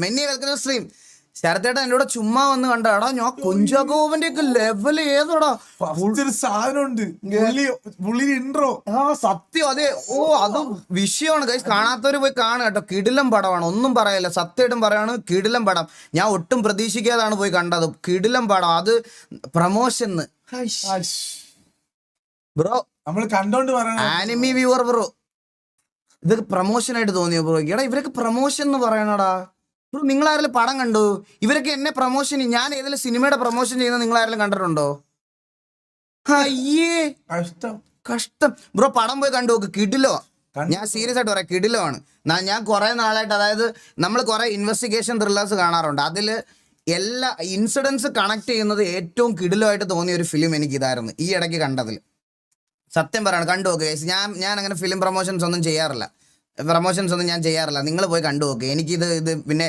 മെന്നി welcome stream. ശരത്തേട്ടൻ എൻ്റെ കൂടെ ചുമ്മാ വന്ന് കണ്ടാടാ, ഞാൻ കുഞ്ചാക്കോവന്റെ ഒക്കെ ലെവൽ ഏതോടാ. ഒരു സാധനമുണ്ട് ഇൻട്രോ. ആ സത്യം, അതെ. ഓ അത് വിഷയമാണ് ഗൈസ്, കാണാത്തവര് പോയി കാണുക കേട്ടോ. കിടിലം പടമാണ്, ഒന്നും പറയല്ല. സത്യമായിട്ടും പറയാണ്, കിടിലം പടം. ഞാൻ ഒട്ടും പ്രതീക്ഷിക്കാതാണ് പോയി കണ്ടത്. കിടിലം പടം. അത് പ്രമോഷൻ ബ്രോ, നമ്മൾ കണ്ടോണ്ട് പറയണ ആനിമി വ്യൂവർ ബ്രോ, ഇതൊക്കെ പ്രമോഷൻ ആയിട്ട് തോന്നിയോ ബ്രോ? എടാ ഇവരൊക്കെ പ്രമോഷൻ എന്ന് പറയണടാ ബ്രോ. നിങ്ങൾ ആരെങ്കിലും പടം കണ്ടു? ഇവരൊക്കെ എന്നെ പ്രമോഷൻ, ഞാൻ ഏതെങ്കിലും സിനിമയുടെ പ്രമോഷൻ ചെയ്യുന്ന നിങ്ങൾ ആരെങ്കിലും കണ്ടിട്ടുണ്ടോ? അയ്യേ കഷ്ടം ബ്രോ. പടം പോയി കണ്ടു നോക്ക്, കിടിലോ. ഞാൻ സീരിയസ് ആയിട്ട് പറയാം, കിടിലോ ആണ്. ഞാൻ കുറെ നാളായിട്ട്, അതായത് നമ്മൾ കുറെ ഇൻവെസ്റ്റിഗേഷൻ ത്രില്ലേഴ്സ് കാണാറുണ്ട്. അതിൽ എല്ലാ ഇൻസിഡൻസ് കണക്ട് ചെയ്യുന്നത് ഏറ്റവും കിടിലോ ആയിട്ട് തോന്നിയ ഒരു ഫിലിം എനിക്ക് ഇതായിരുന്നു ഈ ഇടയ്ക്ക് കണ്ടതിൽ. സത്യം പറയാണ്, കണ്ടു നോക്ക് ഗൈസ്. ഞാൻ അങ്ങനെ ഫിലിം പ്രൊമോഷൻസ് ഒന്നും ചെയ്യാറില്ല. നിങ്ങൾ പോയി കണ്ടു നോക്ക്. എനിക്കിത് പിന്നെ